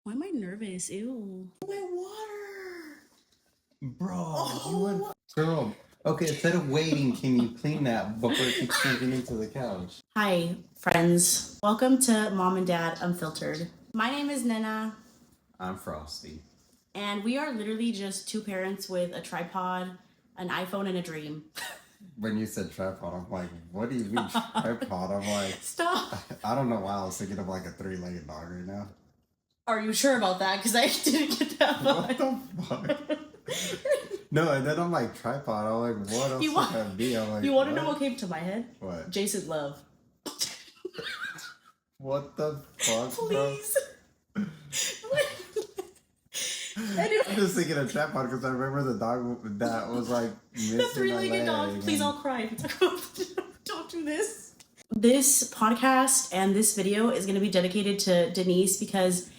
Why am I nervous? Ew. My water! Bro, Oh. Girl. Okay, instead of waiting, can you clean that before it keeps sinking into the couch? Hi, friends. Welcome to Mom and Dad Unfiltered. My name is Nina. I'm Frosty. And we are literally just two parents with a tripod, an iPhone, and a dream. When you said tripod, I'm like, what do you mean tripod? I'm like, stop. I don't know why I was thinking of like a three-legged dog right now. Are you sure about that? Because I didn't get that What the fuck? No, and then I'm like, tripod. I'm like, what else would that be? I'm like, you want to know what came to my head? What? Jason Love. What the fuck, Please. bro? Anyway. I'm just thinking of tripod because I remember the dog that was like missing the three-legged dog. Please, I'll cry. Don't do this. This podcast and this video is going to be dedicated to Denise because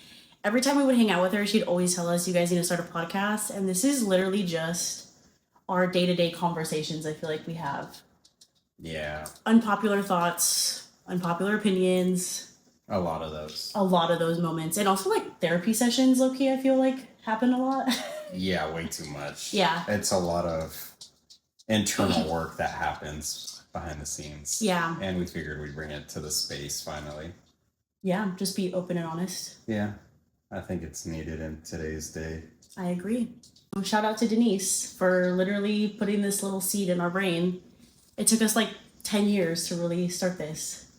every time we would hang out with her, she'd always tell us, you guys need to start a podcast. And this is literally just our day-to-day conversations I feel like we have. Yeah. Unpopular thoughts, unpopular opinions. A lot of those. A lot of those moments. And also like therapy sessions, low-key, I feel like happen a lot. Yeah, way too much. Yeah. It's a lot of internal work that happens behind the scenes. Yeah. And we figured we'd bring it to the space finally. Yeah, just be open and honest. Yeah. I think it's needed in today's day. I agree. Shout out to Denise for literally putting this little seed in our brain. It took us like 10 years to really start this.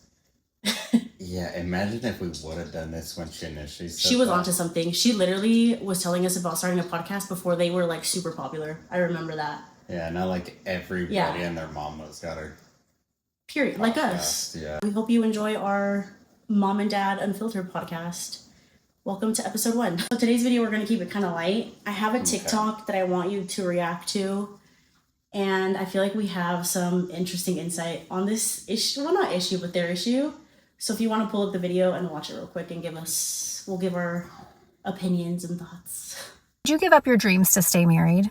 Yeah, imagine if we would have done this when she initially said She was onto something. She literally was telling us about starting a podcast before they were like super popular. I remember that. Yeah, not like everybody and their mom has got her. Period. Podcast. Like us. Yeah. We hope you enjoy our Mom and Dad Unfiltered podcast. Welcome to episode 1. So today's video, we're going to keep it kind of light. I have a TikTok that I want you to react to. And I feel like we have some interesting insight on this issue. Well, not issue, but their issue. So if you want to pull up the video and watch it real quick and we'll give our opinions and thoughts. Would you give up your dreams to stay married?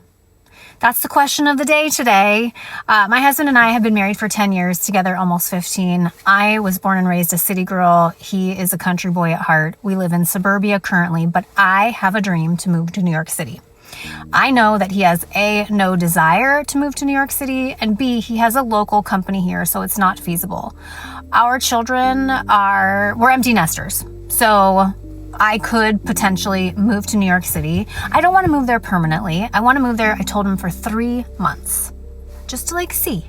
That's the question of the day today. My husband and I have been married for 10 years, together almost 15. I was born and raised a city girl. He is a country boy at heart. We live in suburbia currently, but I have a dream to move to New York City. I know that he has A, no desire to move to New York City, and B, he has a local company here, so it's not feasible. Our children we're empty nesters, so I could potentially move to New York City. I don't want to move there permanently. I want to move there, I told him, for 3 months, just to see.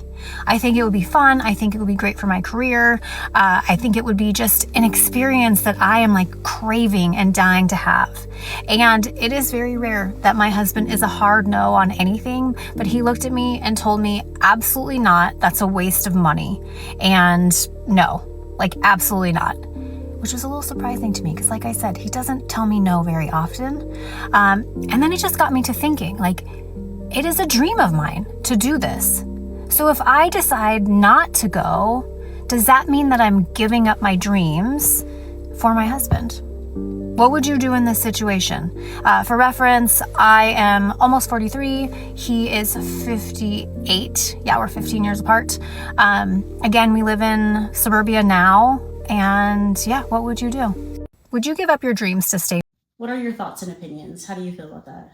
I think it would be fun. I think it would be great for my career. I think it would be just an experience that I am craving and dying to have. And it is very rare that my husband is a hard no on anything, but he looked at me and told me, absolutely not. That's a waste of money. And no, absolutely not. Which was a little surprising to me because, like I said, he doesn't tell me no very often. And then it just got me to thinking, it is a dream of mine to do this. So if I decide not to go, does that mean that I'm giving up my dreams for my husband? What would you do in this situation? For reference, I am almost 43. He is 58. Yeah, we're 15 years apart. Again, we live in suburbia now. And yeah, what would you do? Would you give up your dreams to stay? What are your thoughts and opinions? How do you feel about that?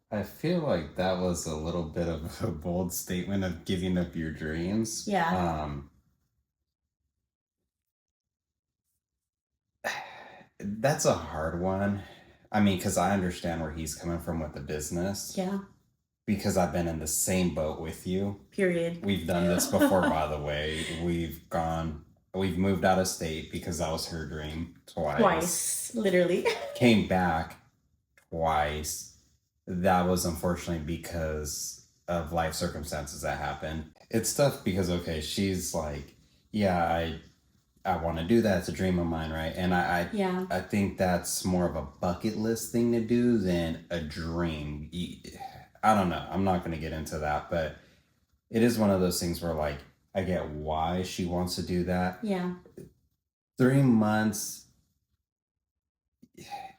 I feel like that was a little bit of a bold statement of giving up your dreams. Yeah. That's a hard one. I mean, because I understand where he's coming from with the business. Yeah. Because I've been in the same boat with you. Period. We've done this before, by the way. We've moved out of state because that was her dream twice. Twice, literally. Came back twice. That was unfortunately because of life circumstances that happened. It's tough because, okay, she's like, yeah, I want to do that. It's a dream of mine, right? And I think that's more of a bucket list thing to do than a dream. I don't know. I'm not going to get into that, but it is one of those things where I get why she wants to do that. Yeah. 3 months.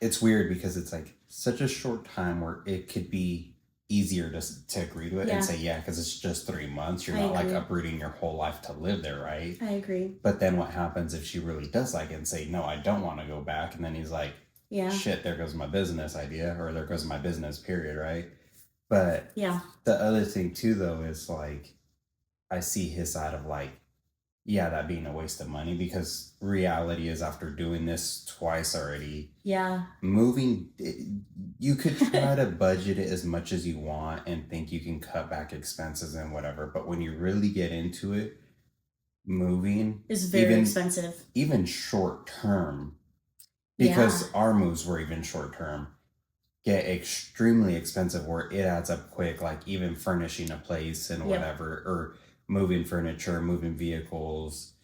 It's weird because it's such a short time where it could be easier to agree to it and say, yeah, because it's just 3 months. You're not like uprooting your whole life to live there, right? I agree. But then what happens if she really does like it and say, no, I don't want to go back? And then he's like, shit, there goes my business idea, or there goes my business period, right? But the other thing too, though, is like, I see his side of like, yeah, that being a waste of money, because reality is after doing this twice already, moving, you could try to budget it as much as you want and think you can cut back expenses and whatever. But when you really get into it, moving is very expensive, even short term, because our moves were even short term, get extremely expensive where it adds up quick, like even furnishing a place and whatever, or moving furniture, moving vehicles,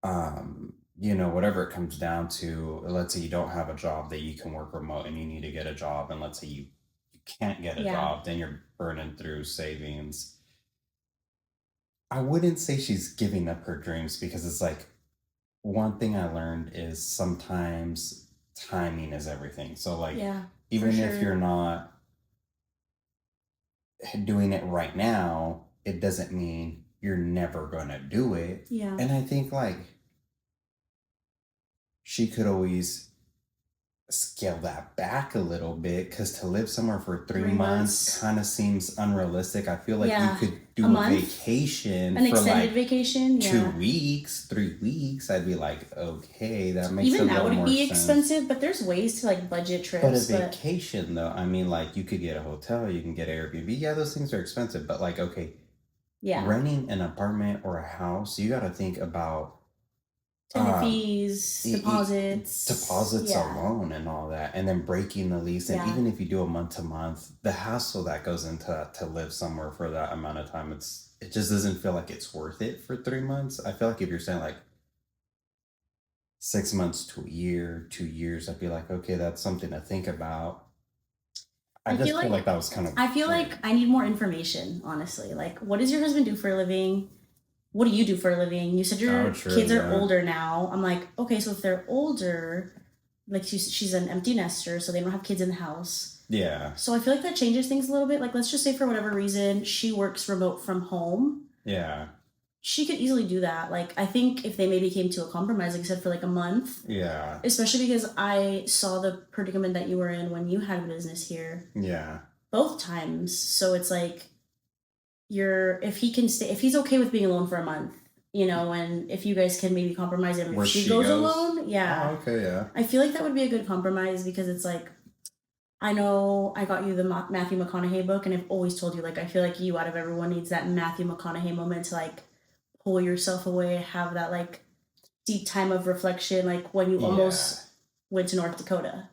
whatever it comes down to. Let's say you don't have a job that you can work remote and you need to get a job, and let's say you can't get a job, then you're burning through savings. I wouldn't say she's giving up her dreams, because it's like, one thing I learned is sometimes timing is everything. So like, even if you're not doing it right now, it doesn't mean you're never gonna do it. And I think like she could always scale that back a little bit, because to live somewhere for 3 months kind of seems unrealistic. I feel like you could do a vacation, an for extended like vacation, 2 weeks, 3 weeks. I'd be like, okay, that makes even a that little would more be sense. Expensive, but there's ways to like budget trips. But a vacation though, I mean, like you could get a hotel, you can get Airbnb. Yeah, those things are expensive, but like, okay, renting an apartment or a house, you got to think about tenant fees, deposits alone and all that, and then breaking the lease. And even if you do a month to month, the hassle that goes into that to live somewhere for that amount of time, it just doesn't feel like it's worth it for 3 months. I feel like if you're saying like 6 months to a year, 2 years, I'd be like, okay, that's something to think about. I just feel like that was kind of I feel like I need more information, honestly. Like, what does your husband do for a living? What do you do for a living? You said your kids are older now. I'm like, okay, so if they're older, like she's an empty nester, so they don't have kids in the house. Yeah. So I feel like that changes things a little bit. Like, let's just say for whatever reason, she works remote from home. Yeah. She could easily do that. Like, I think if they maybe came to a compromise, like I said, for like a month. Yeah. Especially because I saw the predicament that you were in when you had a business here. Yeah. Both times. So it's like, if he's okay with being alone for a month, and if you guys can maybe compromise him if she goes alone. Yeah. Oh, okay, yeah. I feel like that would be a good compromise, because it's like, I know I got you the Matthew McConaughey book, and I've always told you, like, I feel like you out of everyone needs that Matthew McConaughey moment to like pull yourself away, have that like deep time of reflection, like when you almost went to North Dakota.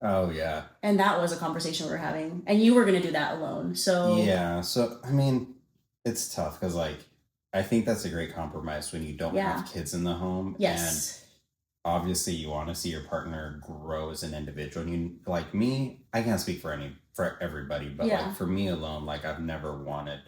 Oh, yeah. And that was a conversation we were having. And you were going to do that alone. So yeah. So, I mean, it's tough because, like, I think that's a great compromise when you don't have kids in the home. Yes. And obviously you want to see your partner grow as an individual. And you, like me, I can't speak for everybody, but like for me alone, like I've never wanted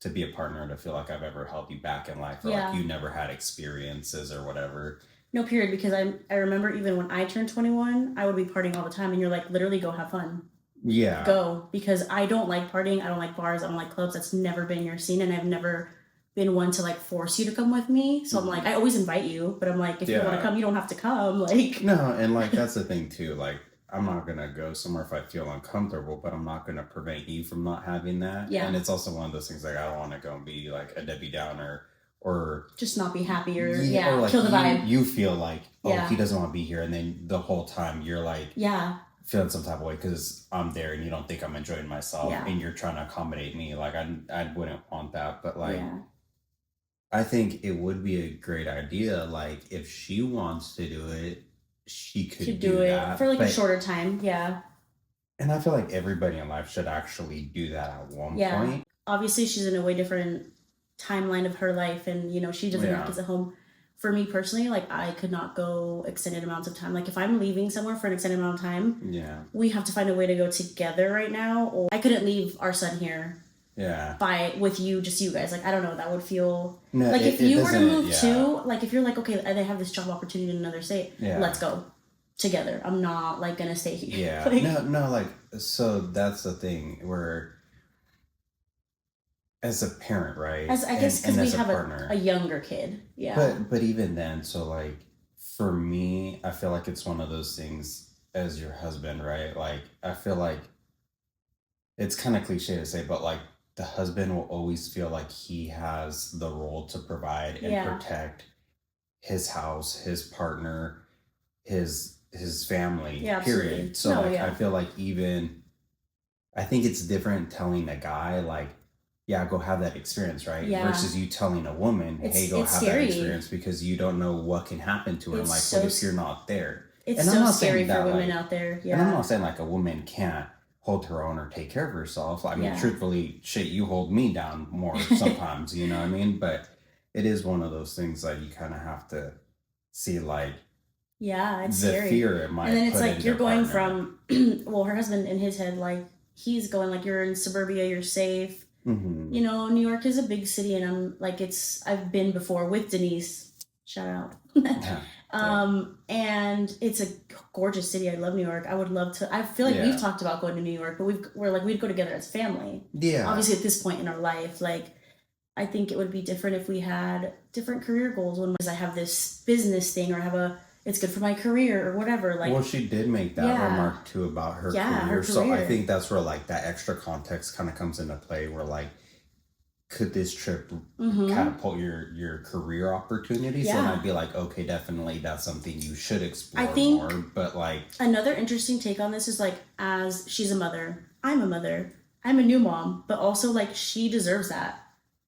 to be a partner to feel like I've ever held you back in life, or like you never had experiences or whatever. No, period. Because I remember even when I turned 21, I would be partying all the time, and you're like, literally go have fun. Yeah. Go. Because I don't like partying. I don't like bars. I don't like clubs. That's never been your scene. And I've never been one to like force you to come with me. So I'm like, I always invite you, but I'm like, if you want to come, you don't have to come. Like, no. And like, that's the thing too. Like, I'm not going to go somewhere if I feel uncomfortable, but I'm not going to prevent you from not having that. Yeah. And it's also one of those things, like, I don't want to go and be like a Debbie Downer or just not be happy or or like kill the vibe. You feel like, he doesn't want to be here. And then the whole time you're like, feeling some type of way because I'm there and you don't think I'm enjoying myself and you're trying to accommodate me. Like, I wouldn't want that. But like, I think it would be a great idea. Like, if she wants to do it, she could do it that. For like a shorter time. Yeah. And I feel like everybody in life should actually do that at one point. Obviously, she's in a way different timeline of her life, and she doesn't have kids at home. For me personally, like, I could not go extended amounts of time. Like, if I'm leaving somewhere for an extended amount of time, we have to find a way to go together right now. Or I couldn't leave our son here. With you, just you guys. Like, I don't know, that would feel like if you were to move too, like if you're like, okay, they have this job opportunity in another state, let's go together. I'm not like gonna stay here. Like, no, like, so that's the thing where as a parent, right? As I guess because we have partner. a younger kid. Yeah. But even then, so like for me, I feel like it's one of those things as your husband, right? Like I feel like it's kind of cliche to say, but like the husband will always feel like he has the role to provide and protect his house, his partner, his family, period. So I feel like I think it's different telling a guy like, yeah, go have that experience, right? Yeah. Versus you telling a woman, hey, go have scary. That experience, because you don't know what can happen to him. Like, what if you're not there? It's and so scary for women out there. Yeah. And I'm not saying like a woman can't hold her own or take care of herself. I mean, truthfully, shit, you hold me down more sometimes, you know what I mean? But it is one of those things that you kind of have to see, like, it's the scary. Fear it might. And then it's like you're going from, well, her husband in his head, like he's going like you're in suburbia, you're safe. Mm-hmm. You know, New York is a big city, and I'm like I've been before with Denise. Shout out. And it's a gorgeous city. I love New York. I would love to. I feel like we've talked about going to New York, but we'd go together as family. Yeah. Obviously, at this point in our life, like I think it would be different if we had different career goals. When I have this business thing, or it's good for my career or whatever. Like, well, she did make that remark too about her career. Her career. So I think that's where like that extra context kind of comes into play. Where like, could this trip catapult your career opportunities? And I'd be like, okay, definitely that's something you should explore more. But like, another interesting take on this is like, as she's a mother, I'm a mother, I'm a new mom, but also like she deserves that.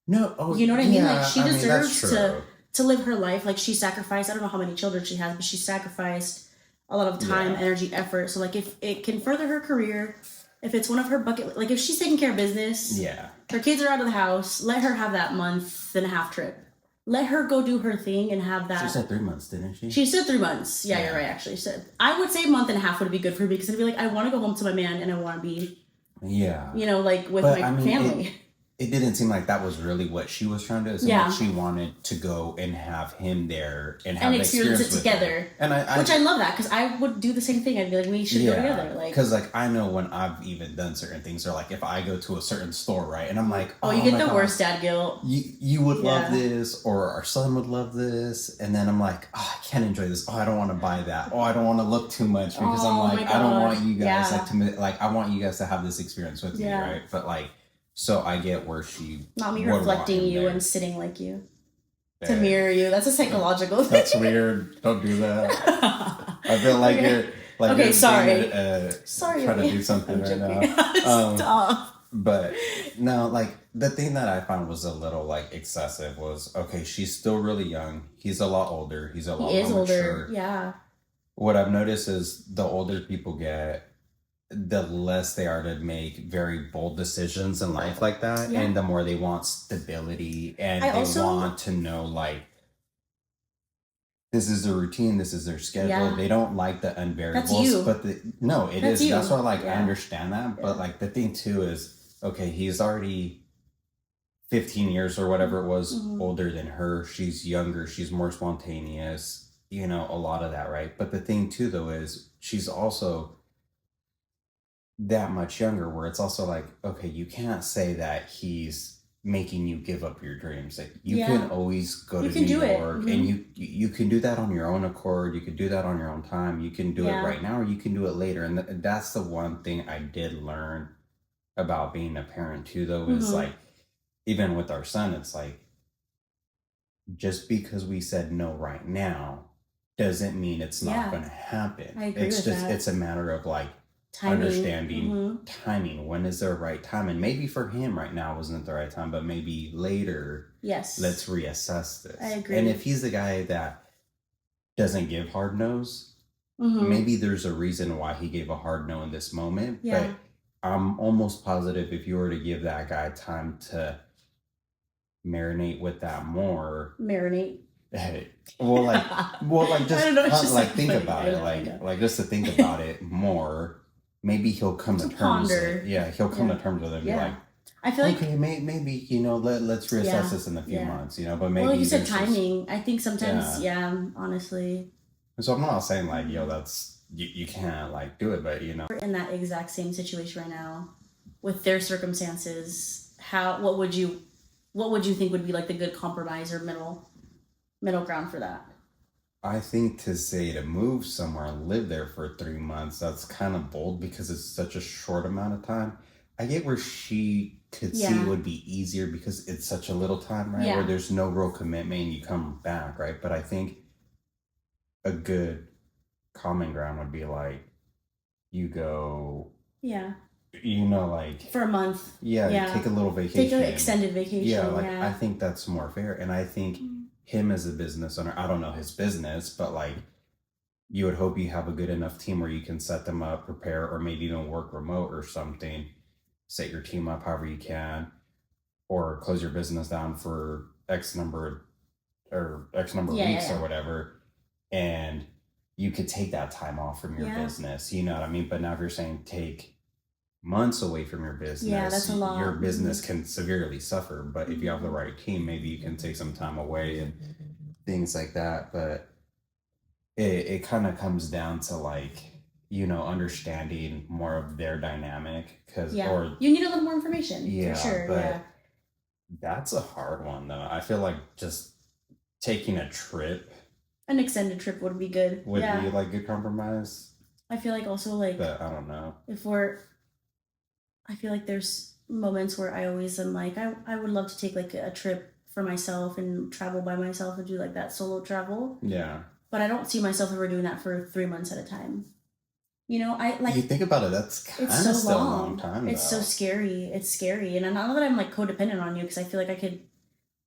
No, you know what I mean? Like she deserves to live her life. Like she sacrificed, I don't know how many children she has, but she sacrificed a lot of time, energy, effort. So like if it can further her career, if it's one of her bucket, like if she's taking care of business, her kids are out of the house, let her have that month and a half trip. Let her go do her thing and have that. She said 3 months, didn't she? She said 3 months. Yeah, you're right, actually. She said, I would say a month and a half would be good for me, because I'd be like, I want to go home to my man and I want to be, you know, like with my family. It didn't seem like that was really what she was trying to do. It seemed like she wanted to go and have him there and have experience it together. And which I love that, because I would do the same thing. I'd be like, we should go together. Like, because like I know when I've even done certain things, or like if I go to a certain store, right, and I'm like, you get the worst dad guilt. You would love this, or our son would love this, and then I'm like, I can't enjoy this. I don't want to buy that. I don't want to look too much, because I'm like, I don't want you guys I want you guys to have this experience with me, right? But like. So I get where she... Not me reflecting you there. And sitting like you. There. To mirror you. That's a psychological thing. That's weird. Don't do that. I feel like you're... Like okay, you're sorry. Trying to do something right now. Stop. But no, like the thing that I found was a little like excessive was, okay, she's still really young. He's a lot older. He's a lot more mature. Yeah. What I've noticed is the older people get, the less they are to make very bold decisions in life like that, and the more they want stability, and want to know like this is their routine, this is their schedule. They don't like the unvariables, but that's why like I understand that, but like the thing too is, okay, he's already 15 years or whatever it was older than her. She's younger, she's more spontaneous, you know, a lot of that, right? But the thing too though is she's also that much younger, where it's also like, okay, you can't say that he's making you give up your dreams. Like you can always go to New York, and you can do that on your own accord. You can do that on your own time. You can do it right now, or you can do it later. And that's the one thing I did learn about being a parent too, though, is like, even with our son, it's like, just because we said no right now doesn't mean it's not going to happen. I agree with that. It's a matter of like, understanding timing. When is the right time? And maybe for him right now wasn't the right time, but maybe later, let's reassess this. I agree. And if he's the guy that doesn't give hard no's, maybe there's a reason why he gave a hard no in this moment. But I'm almost positive if you were to give that guy time to marinate with that more. Just think about it. Like just to think about it more. Maybe he'll come to terms. He'll come to terms with it and be like, I feel like, okay, maybe, you know, let's reassess this in a few months, you know, but maybe. Well, you said timing. I think sometimes, honestly. So I'm not saying like, that's, you can't like do it, but you know. We're in that exact same situation right now with their circumstances. what would you think would be like the good compromise or middle ground for that? I think to say to move somewhere and live there for 3 months, that's kind of bold because it's such a short amount of time. I get where she could see it would be easier because it's such a little time, right? Yeah. Where there's no real commitment and you come back, right? But I think a good common ground would be like, you go, like for a month. Yeah, take a little vacation. Take an extended vacation. Yeah, I think that's more fair. And I think him as a business owner, I don't know his business, but like you would hope you have a good enough team where you can set them up, prepare, or maybe even work remote or something. Set your team up however you can, or close your business down for X number of weeks or whatever. And you could take that time off from your business. You know what I mean? But now if you're saying take months away from your business, that's a lot. Your business can severely suffer. But if you have the right team, maybe you can take some time away and things like that. But it kind of comes down to like, understanding more of their dynamic or you need a little more information for sure. But that's a hard one though. I feel like just taking a trip, an extended trip would be good. Would be like good compromise. I feel like also like, but I don't know I feel like there's moments where I always am like, I would love to take like a trip for myself and travel by myself and do like that solo travel. Yeah. But I don't see myself ever doing that for 3 months at a time. I like. You think about it, that's kind of so still a long time. It's so scary. It's scary, and not that I'm like codependent on you, because I feel like I could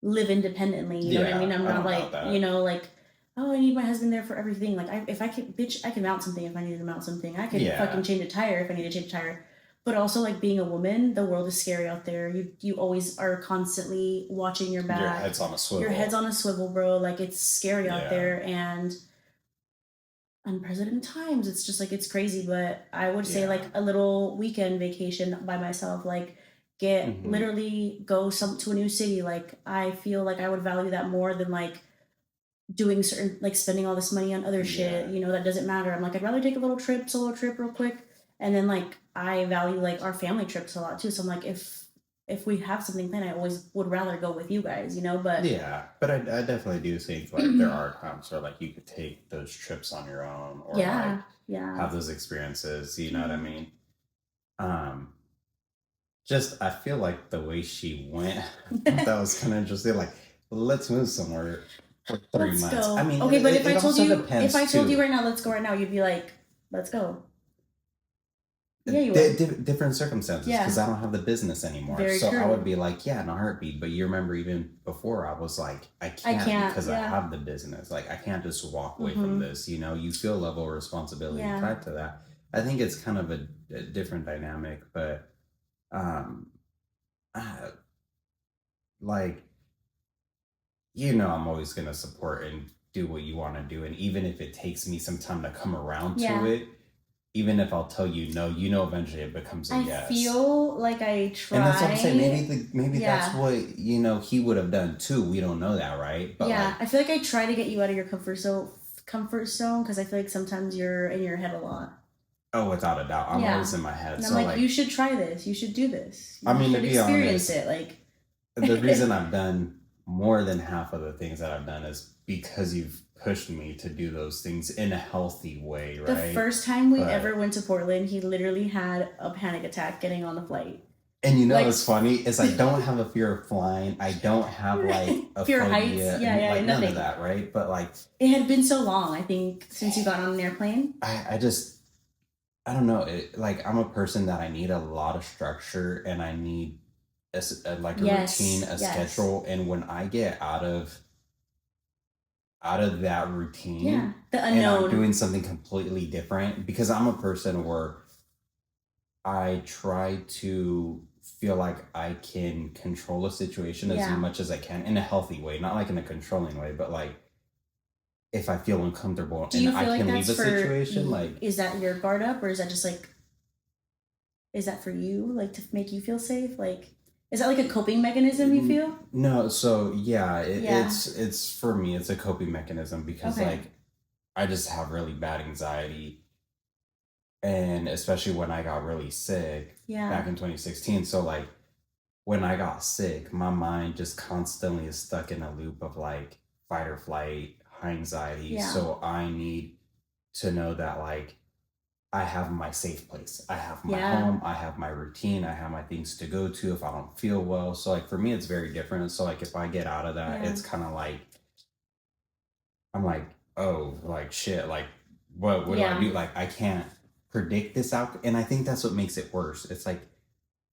live independently. You know what I mean? I'm not like like, oh, I need my husband there for everything. Like I can mount something if I need to mount something. I could fucking change a tire if I need to change a tire. But also, like, being a woman, the world is scary out there. You always are constantly watching your back. Your head's on a swivel. Bro. Like, it's scary out there, and unprecedented times. It's just like, it's crazy. But I would say like a little weekend vacation by myself, like literally go to a new city. Like, I feel like I would value that more than like doing certain, like spending all this money on other shit, that doesn't matter. I'm like, I'd rather take a little solo trip real quick. And then like, I value like our family trips a lot too. So I'm like, if we have something planned, I always would rather go with you guys, but but I definitely do think like there are times where like you could take those trips on your own or have those experiences, you know what I mean? Just I feel like the way she went, that was kind of interesting. Like, let's move somewhere for 3 months. Go. I mean, okay, but if I told you right now, let's go right now, you'd be like, let's go. Yeah, you would. Different circumstances, because I don't have the business anymore. Very so true. I would be like, in a heartbeat. But you remember even before I was like, I can't because I have the business. Like, I can't just walk away from this. You feel a level of responsibility tied to that. I think it's kind of a different dynamic, but like, I'm always going to support and do what you want to do. And even if it takes me some time to come around to it, even if I'll tell you no, eventually it becomes a yes. I feel like I try. And that's what I'm saying. Maybe that's what, he would have done too. We don't know that, right? But I feel like I try to get you out of your comfort zone because I feel like sometimes you're in your head a lot. Oh, without a doubt. I'm always in my head. And I'm like, you should try this. You should do this. To be experience honest, it. Like, the reason I've done more than half of the things that I've done is because you've pushed me to do those things in a healthy way, right? The first time we ever went to Portland, he literally had a panic attack getting on the flight. And what's funny is I don't have a fear of flying. I don't have like a fear of heights. Like none of that, right? But like, it had been so long, I think, since you got on an airplane. I don't know. I'm a person that I need a lot of structure and I need a routine, schedule. And when I get out of that routine, the unknown, and I'm doing something completely different, because I'm a person where I try to feel like I can control a situation as much as I can in a healthy way, not like in a controlling way, but like if I feel uncomfortable and I can leave a situation, like, is that your guard up, or is that just like, is that for you, like to make you feel safe? Like, is that like a coping mechanism you feel? No, so it's for me, it's a coping mechanism because like I just have really bad anxiety, and especially when I got really sick back in 2016. So like when I got sick, my mind just constantly is stuck in a loop of like fight or flight, high anxiety. Yeah. So I need to know that like I have my safe place. I have my Yeah. home. I have my routine. I have my things to go to if I don't feel well. So like for me, it's very different. So like if I get out of that, Yeah. it's kind of like, I'm like, oh, like shit, like what do I do? Like I can't predict this out. And I think that's what makes it worse. It's like,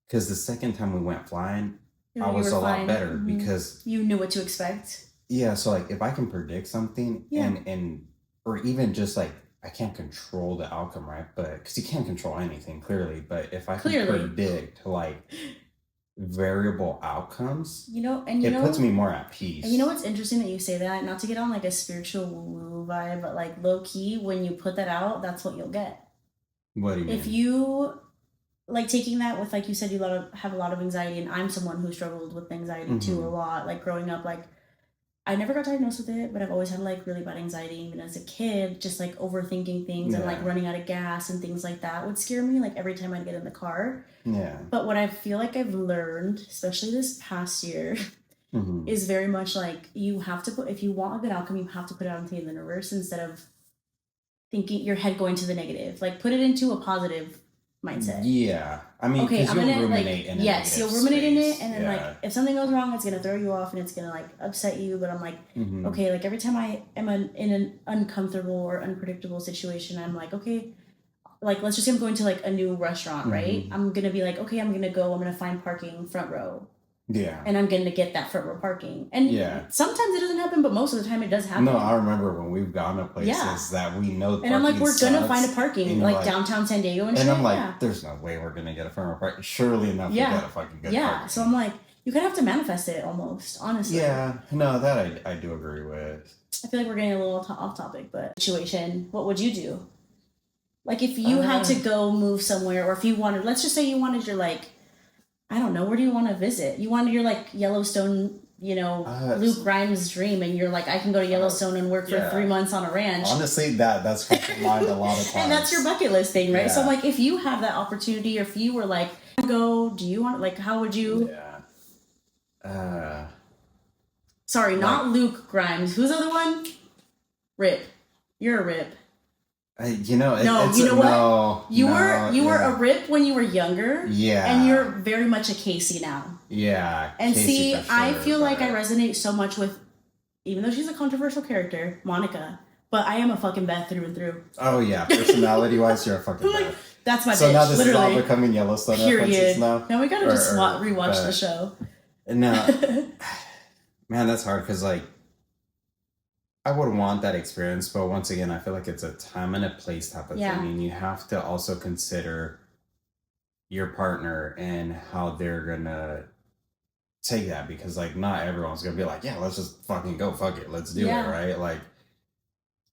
because the second time we went flying, I was a lot better because you knew what to expect. Yeah, so like if I can predict something and or even just like I can't control the outcome, right? But because you can't control anything clearly, but if I can predict like variable outcomes, it puts me more at peace. And you know what's interesting that you say that? Not to get on like a spiritual woo vibe, but like low key, when you put that out, that's what you'll get. What do you mean? If you like taking that with, like you said, you have a lot of anxiety, and I'm someone who struggled with anxiety too a lot. Like growing up, like I never got diagnosed with it, but I've always had like really bad anxiety even as a kid, just like overthinking things and like running out of gas and things like that would scare me like every time I'd get in the car. Yeah. But what I feel like I've learned, especially this past year, is very much like you have to if you want a good outcome, you have to put it out into the universe instead of thinking your head going to the negative. Like put it into a positive mindset. Yeah. I mean, okay, I'm gonna ruminate in you'll ruminate in it, and then like if something goes wrong, it's gonna throw you off and it's gonna like upset you. But I'm like, okay, like every time I am in an uncomfortable or unpredictable situation, I'm like, okay, like let's just say I'm going to like a new restaurant, right? I'm gonna be like, okay, I'm gonna find parking front row. Yeah. And I'm gonna get that front row parking. And sometimes it doesn't happen, but most of the time it does happen. No, I remember when we've gone to places that we know and I'm like, we're gonna find a parking, like downtown San Diego and shit. And I'm like, there's no way we're gonna get a front row parking. Surely enough, we get a fucking good parking. So I'm like, you kind of have to manifest it almost, honestly. Yeah, no, that I do agree with. I feel like we're getting a little off topic, but situation, what would you do? Like if you had to go move somewhere, or if you wanted, let's just say you wanted your like, I don't know, where do you want to visit? You wanted your like Yellowstone, Luke Grimes' dream, and you're like, I can go to Yellowstone and work for 3 months on a ranch. Honestly, that's crossed my mind a lot of times. And that's your bucket list thing, right? Yeah. So I'm like, if you have that opportunity, or if you were like, do you want, like, how would you? Yeah. Sorry, not Luke Grimes. Who's the other one? Rip. You're a Rip. You know what? You were a Rip when you were younger. Yeah. And you're very much a Casey now. Yeah. And Casey, I feel like I resonate so much with, even though she's a controversial character, Monica, but I am a fucking Beth through and through. Oh yeah, personality-wise, you're a fucking Beth. That's my bitch. So now this literally. is all becoming Yellowstone references now? Now we gotta just rewatch the show. No. Man, that's hard because like, I would want that experience, but once again, I feel like it's a time and a place type of thing, and you have to also consider your partner and how they're gonna take that, because like not everyone's gonna be like, yeah, let's just fucking go, fuck it, let's do it, right? Like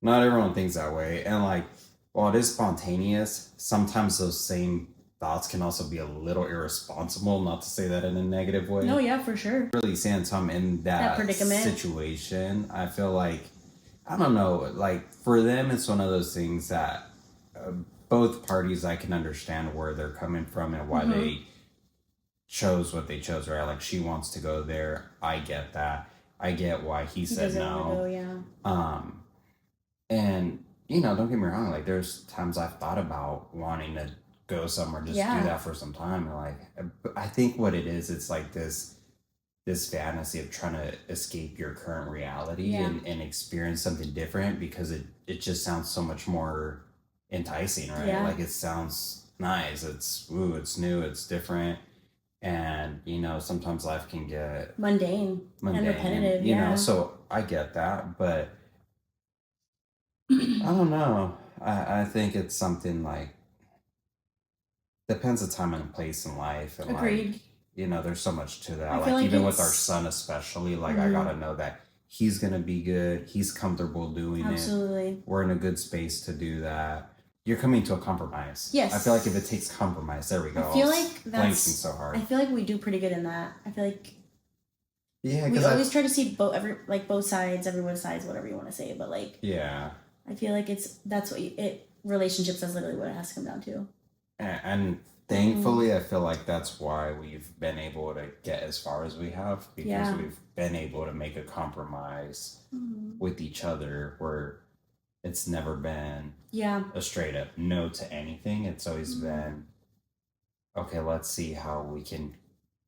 not everyone thinks that way, and like while it is spontaneous, sometimes those same thoughts can also be a little irresponsible, not to say that in a negative way. No, yeah, for sure. Really saying something in that predicament situation, I feel like, I don't know, like for them, it's one of those things that both parties, I can understand where they're coming from and why they chose what they chose, right? Like she wants to go there. I get that. I get why he said no. And don't get me wrong, like there's times I've thought about wanting to go somewhere, just do that for some time. And like, I think what it is, it's like this fantasy of trying to escape your current reality and experience something different, because it just sounds so much more enticing, right? Yeah. Like it sounds nice. It's new, it's different. And, sometimes life can get mundane and repetitive, you know, so I get that, but I don't know. I think it's something like, depends the time and place in life. And agreed. Like, there's so much to that. Like even with our son especially, like I gotta know that he's gonna be good. He's comfortable doing it. We're in a good space to do that. You're coming to a compromise. Yes. I feel like if it takes compromise, there we go. I feel like that's so hard. I feel like we do pretty good in that. I feel like we always try to see both sides, everyone's sides, whatever you want to say. But like, I feel like relationships. That's literally what it has to come down to. And thankfully, I feel like that's why we've been able to get as far as we have, because Yeah. we've been able to make a compromise with each other where it's never been Yeah. a straight up no to anything. It's always been, okay, let's see how we can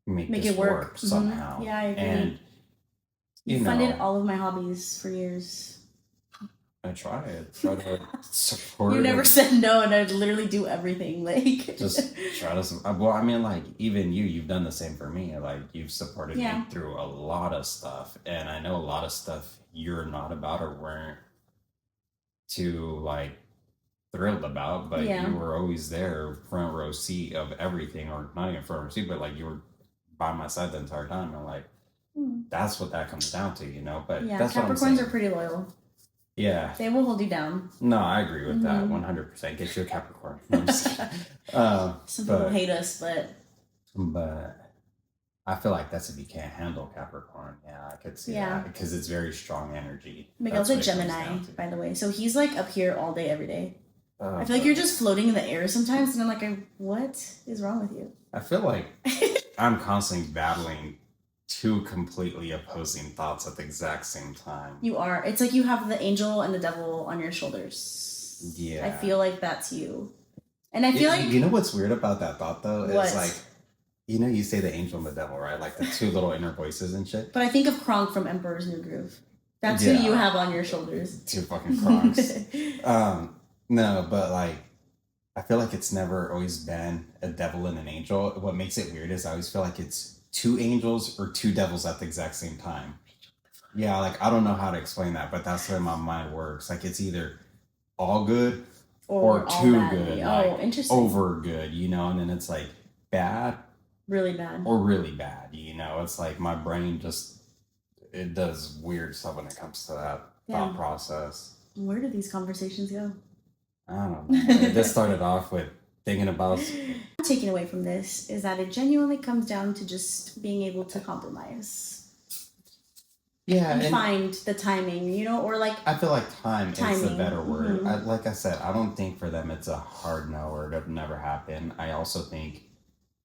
make Make this it work. somehow. Yeah, I agree. And You funded all of my hobbies for years. I try to support. You never said no, and I'd literally do everything. Like, just try to. Well, I mean, like, even you've done the same for me. Like, you've supported me through a lot of stuff, and I know a lot of stuff you're not about or weren't too like thrilled about, but you were always there, front row seat of everything, or not even front row seat, but like you were by my side the entire time. And like, that's what that comes down to, you know. But that's Capricorns are pretty loyal. Yeah. They will hold you down. No, I agree with that 100%. Get you a Capricorn. No, I'm just kidding. Some people hate us, but I feel like that's if you can't handle Capricorn. Yeah, I could see that because it's very strong energy. Miguel's a Gemini, by the way. So he's like up here all day, every day. I feel like you're just floating in the air sometimes, and I'm like, what is wrong with you? I feel like I'm constantly battling two completely opposing thoughts at the exact same time. You are. It's like you have the angel and the devil on your shoulders. Yeah. I feel like that's you. And I feel like... You know what's weird about that thought, though? It's like, you know, you say the angel and the devil, right? Like the two little inner voices and shit. But I think of Kronk from Emperor's New Groove. That's who you have on your shoulders. Two fucking Kronks. No, but like, I feel like it's never always been a devil and an angel. What makes it weird is I always feel like it's two angels or two devils at the exact same time. Yeah, like I don't know how to explain that, but that's the way my mind works. Like it's either all good or too good. Like, interesting. Over good, you know, and then it's like bad. Really bad. Or really bad, you know. It's like my brain just, it does weird stuff when it comes to that thought process. Where do these conversations go? I don't know. This started off with thinking about... Taking away from this is that it genuinely comes down to just being able to compromise. Yeah. And find the timing, you know, or like... I feel like timing is the better word. Like I said, I don't think for them it's a hard no or it'll never happen. I also think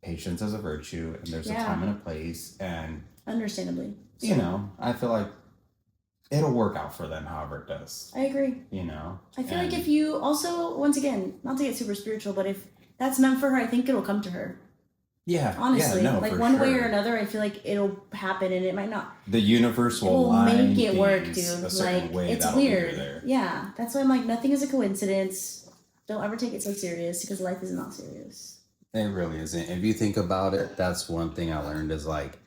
patience is a virtue and there's a time and a place. And understandably. You know, I feel like it'll work out for them however it does. I agree. You know? I feel like if you also, once again, not to get super spiritual, but if that's meant for her, I think it'll come to her. Yeah. Honestly. Yeah, no, like one way or another, I feel like it'll happen and it might not. The universe will make it work, dude. Like, it's weird. Yeah. That's why I'm like, nothing is a coincidence. Don't ever take it so serious because life is not serious. It really isn't. If you think about it, that's one thing I learned is like,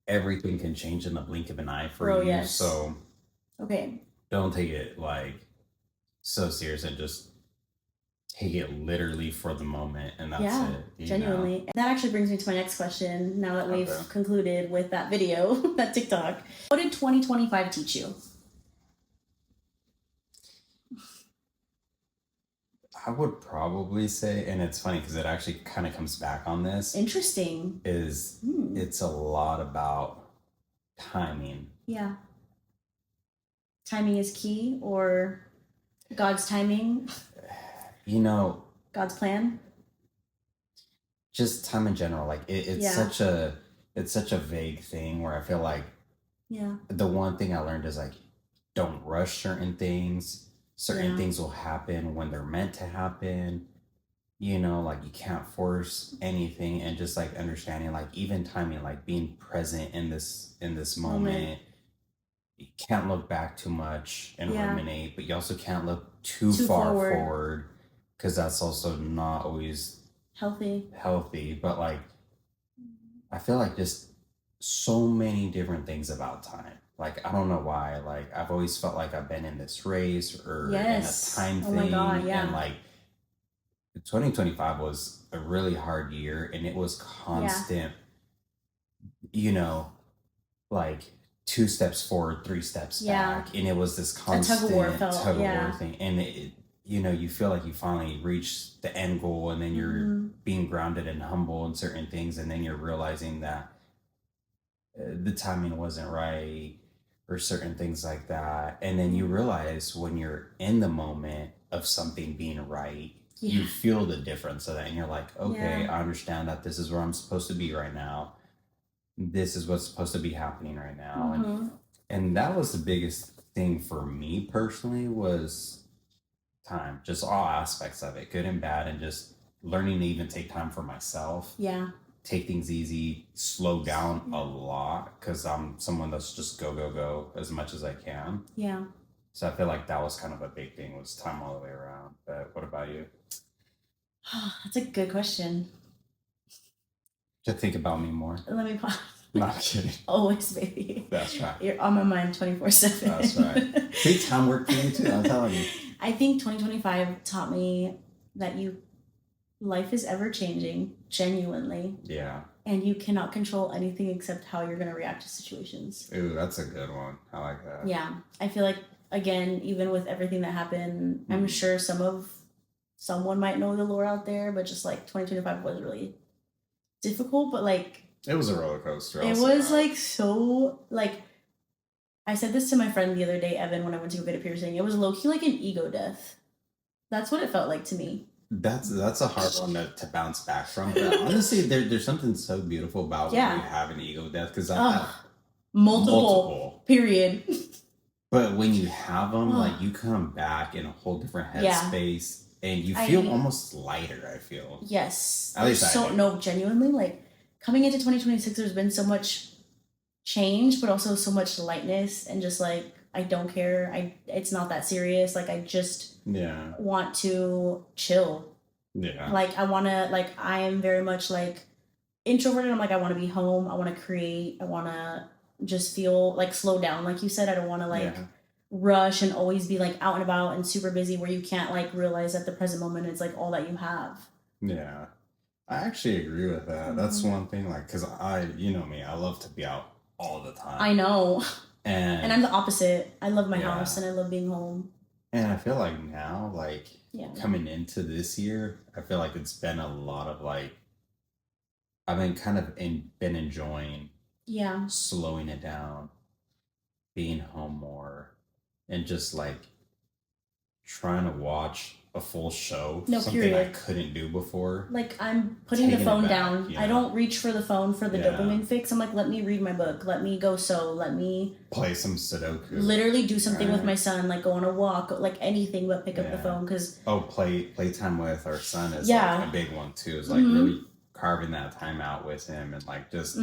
everything can change in the blink of an eye for you. Yes. So okay, don't take it like so serious and just take it literally for the moment and that's it. Genuinely. And that actually brings me to my next question now that we've concluded with that video, that TikTok. What did 2025 teach you? I would probably say, and it's funny because it actually kind of comes back on this. Interesting. It's a lot about timing. Yeah. Timing is key, or God's timing? You know. God's plan? Just time in general. Like it's such a vague thing where I feel like the one thing I learned is like, don't rush certain things. Certain things will happen when they're meant to happen. You know, like you can't force anything, and just like understanding, like even timing, like being present in this moment. You can't look back too much and ruminate, but you also can't look too far forward because that's also not always healthy. But like, I feel like just so many different things about time. Like, I don't know why. Like, I've always felt like I've been in this race or in a time thing. Oh my God, And like, 2025 was a really hard year, and it was constant, you know, like 2 steps forward, 3 steps back. And it was this constant tug of war thing. And it, you know, you feel like you finally reached the end goal, and then you're being grounded and humble in certain things. And then you're realizing that the timing wasn't right, or certain things like that. And then you realize when you're in the moment of something being right, you feel the difference of that, and you're like, okay, Yeah. I understand that this is where I'm supposed to be right now. This is what's supposed to be happening right now. Mm-hmm. And that was the biggest thing for me personally, was time, just all aspects of it, good and bad, and just learning to even take time for myself. Yeah. Take things easy, slow down a lot, because I'm someone that's just go as much as I can. Yeah. So I feel like that was kind of a big thing, was time all the way around. But what about you? That's a good question. To think about me more. Let me pause. Not kidding. Always, baby. That's right. You're on my mind 24/7. That's right. See, time worked for you too, I'm telling you. I think 2025 taught me that life is ever changing, genuinely. Yeah. And you cannot control anything except how you're going to react to situations. Ooh, that's a good one. I like that. Yeah. I feel like, again, even with everything that happened, I'm sure someone might know the lore out there, but just like 2025 was really difficult, but like it was a roller coaster. It was like so, like, I said this to my friend the other day, Evan, when I went to go get a piercing. It was low-key like an ego death. That's what it felt like to me. That's a hard one to bounce back from. But honestly, there's something so beautiful about when you have an ego death, because I have multiple. Period. But when you have them, like, you come back in a whole different headspace, and you feel almost lighter. I feel. Yes. At least I do. No, genuinely, like, coming into 2026, there's been so much change, but also so much lightness, and just like, I don't care. It's not that serious. Like, I just want to chill. Yeah. Like, I am very much like introverted. I'm like, I want to be home. I want to create. I want to just feel like slow down. Like you said, I don't want to like rush and always be like out and about and super busy, where you can't like realize at the present moment it's like all that you have. Yeah. I actually agree with that. Mm-hmm. That's one thing, like, because you know me, I love to be out all the time. I know. And I'm the opposite. I love my house and I love being home. And I feel like now, like, coming into this year, I feel like it's been a lot of like, I've been kind of been enjoying slowing it down, being home more, and just like trying to watch a full show. Something I couldn't do before. Like, I'm putting the phone down. I don't reach for the phone for the dopamine fix. I'm like, let me read my book. Let me go sew. Let me play some Sudoku. Literally do something with my son. Like, go on a walk. Like, anything but pick up the phone. Because playtime with our son is like a big one too. Is like really carving that time out with him, and like just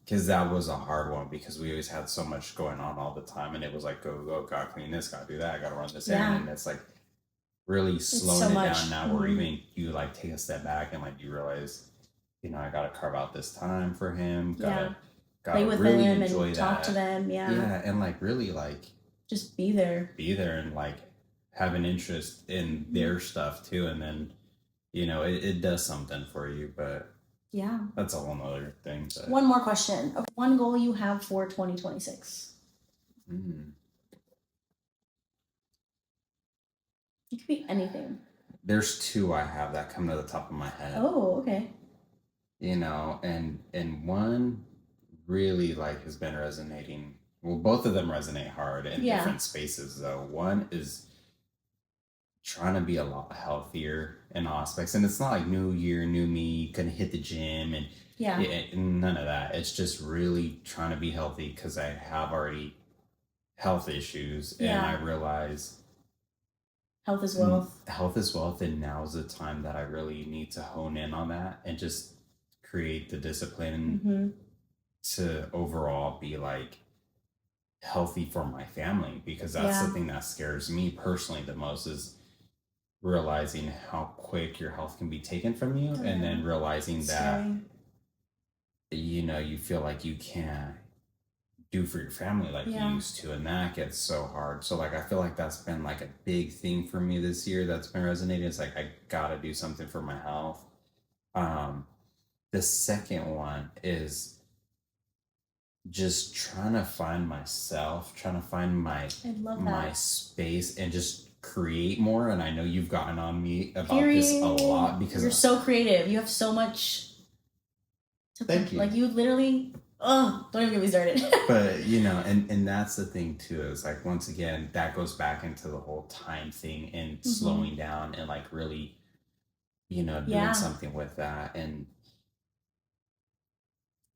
because that was a hard one, because we always had so much going on all the time, and it was like, go, gotta clean this, gotta do that, I gotta run this errand, and it's like really slowing it down now, where even you like take a step back and like you realize, you know, I gotta carve out this time for him, gotta play with really them enjoy and that. talk to them, and like really like just be there and like have an interest in their stuff too, and then, you know, it does something for you. But that's a whole nother thing. But one more question. Okay, one goal you have for 2026. It could be anything. There's two I have that come to the top of my head. Oh, okay. You know, and one really like has been resonating. Well, both of them resonate hard in different spaces though. One is trying to be a lot healthier in all aspects. And it's not like new year, new me, gonna hit the gym and none of that. It's just really trying to be healthy, because I have already health issues, and I realize health is wealth. Health is wealth, and now is the time that I really need to hone in on that and just create the discipline to overall be like healthy for my family, because that's the thing that scares me personally the most, is realizing how quick your health can be taken from you, and then realizing that you know, you feel like you can't do for your family like you used to, and that gets so hard. So like I feel like that's been like a big thing for me this year that's been resonating. It's like, I gotta do something for my health. The second one is just trying to find myself, trying to find my space, and just create more. And I know you've gotten on me about this a lot, because you're so creative. You have so much Thank you. Like, you literally, don't even get me started. But, you know, and that's the thing too, is like, once again, that goes back into the whole time thing and slowing down, and like really doing something with that and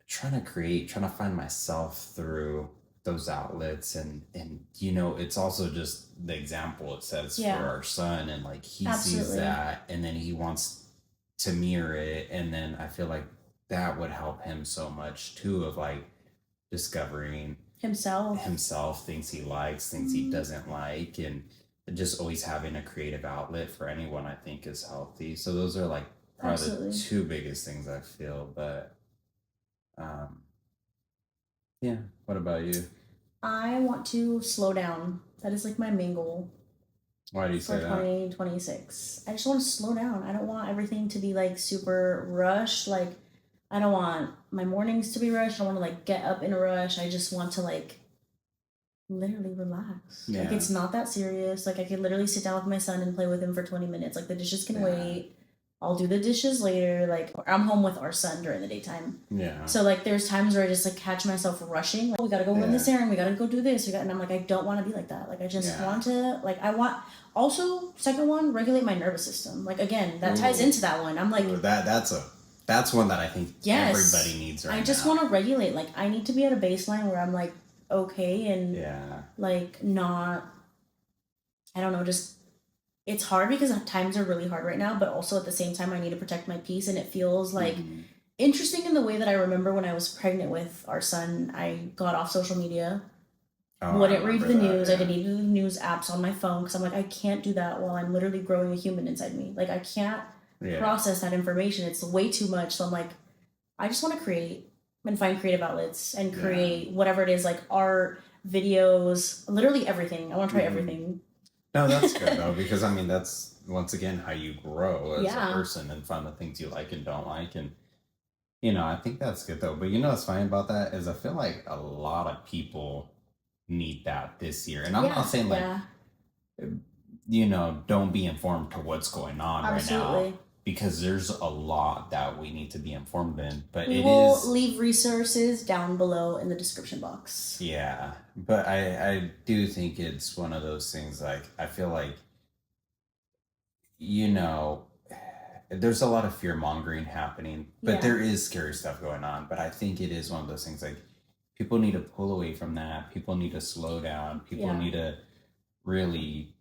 trying to find myself through those outlets and it's also just the example it sets for our son, and like he sees that and then he wants to mirror it, and then I feel like that would help him so much too, of like discovering himself, things he likes, things he doesn't like, and just always having a creative outlet for anyone I think is healthy. So those are like probably the two biggest things I feel. But yeah, what about you? I want to slow down. That is like my main goal. Why do you say that? For 2026. I just want to slow down. I don't want everything to be like super rushed. Like, I don't want my mornings to be rushed. I don't want to like get up in a rush. I just want to like literally relax. Yeah. Like, it's not that serious. Like, I could literally sit down with my son and play with him for 20 minutes. Like, the dishes can wait. I'll do the dishes later. Like, I'm home with our son during the daytime. Yeah. So, like, there's times where I just, like, catch myself rushing. Like, we gotta go run this errand. We gotta go do this. And I'm like, I don't want to be like that. Like, I just want to, like, also, second one, regulate my nervous system. Like, again, that ties into that one. I'm like... That's one that I think everybody needs right now. I just want to regulate. Like, I need to be at a baseline where I'm, like, okay and, like, not... I don't know, just... It's hard because times are really hard right now, but also at the same time, I need to protect my peace, and it feels like interesting in the way that I remember when I was pregnant with our son, I got off social media, wouldn't read the news, I didn't even do the news apps on my phone, because I'm like, I can't do that while I'm literally growing a human inside me. Like, I can't process that information. It's way too much. So I'm like, I just want to create and find creative outlets and create whatever it is, like art, videos, literally everything. I want to try everything. No, that's good though, because I mean, that's once again how you grow as a person and find the things you like and don't like. And, I think that's good though. But what's funny about that is I feel like a lot of people need that this year. And I'm not saying like, don't be informed to what's going on right now, because there's a lot that we need to be informed in. But we will leave resources down below in the description box. Yeah, but I do think it's one of those things, like, I feel like, there's a lot of fear mongering happening, but there is scary stuff going on. But I think it is one of those things, like, people need to pull away from that. People need to slow down. People need to really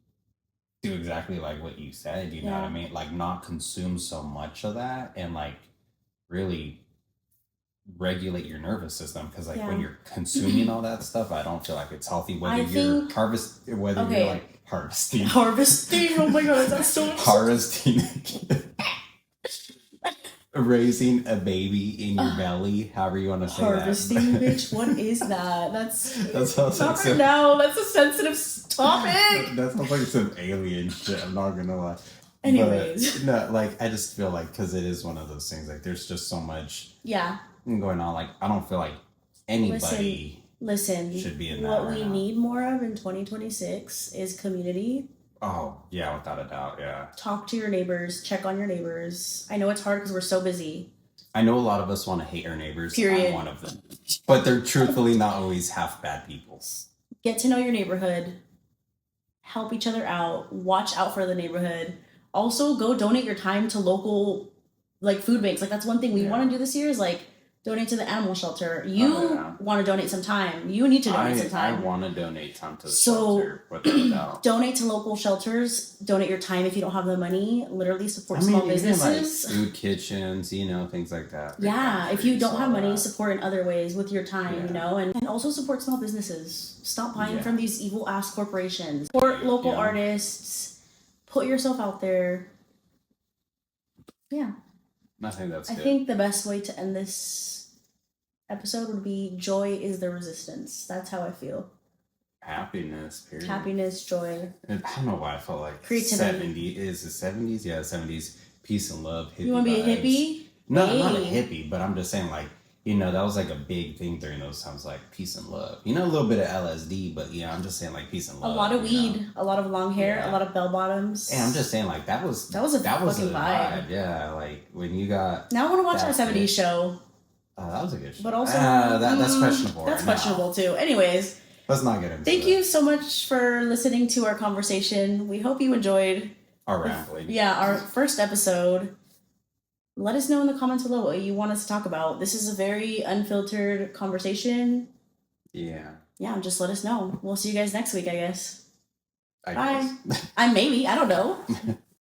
do exactly like what you said, you know what I mean? Like, not consume so much of that, and like really regulate your nervous system, because like when you're consuming all that stuff, I don't feel like it's healthy, whether you're harvesting, oh my god, that's so harvesting raising a baby in your belly, however you want to say harvesting, that. Bitch, what is that? That's not for now. That's a sensitive topic. That sounds like some alien shit. I'm not gonna lie. Anyways, but, no, like, I just feel like, because it is one of those things, like, there's just so much going on. Like, I don't feel like anybody should be in that. What we need more of in 2026 is community. Oh, yeah, without a doubt, yeah. Talk to your neighbors. Check on your neighbors. I know it's hard because we're so busy. I know a lot of us want to hate our neighbors. Period. I'm one of them. But they're truthfully not always half bad people. Get to know your neighborhood. Help each other out. Watch out for the neighborhood. Also, go donate your time to local, like, food banks. Like, that's one thing we want to do this year, is, like, donate to the animal shelter. You want to donate some time. You need to donate some time. I want to donate time to the shelter, without a doubt. Donate to local shelters. Donate your time if you don't have the money. Literally support small businesses. Like food kitchens, things like that. Yeah, if you don't have money, support in other ways with your time, and also support small businesses. Stop buying from these evil-ass corporations. Support local artists. Put yourself out there. Yeah. I think that's good. I think the best way to end this episode would be joy is the resistance. That's how I feel. Happiness, period. Happiness, joy. I don't know why I felt like creativity. 70s? Yeah, 70s. Peace and love. Hippie you want to be a hippie? No, I'm not a hippie, but I'm just saying, like, that was like a big thing during those times, like peace and love. A little bit of LSD, but I'm just saying, like, peace and love. A lot of weed, a lot of long hair, a lot of bell bottoms. And I'm just saying, like, that was a fucking vibe. Yeah, like when you got. Now I want to watch our 70s show. That was a good show. But also that's questionable. That's questionable too. Anyways, let's not get into Thank you so much for listening to our conversation. We hope you enjoyed our rambling. Yeah, our first episode. let us know in the comments below what you want us to talk about. This is a very unfiltered conversation. Yeah. Yeah, just let us know. We'll see you guys next week, I guess. I Bye. guess. Maybe. I don't know.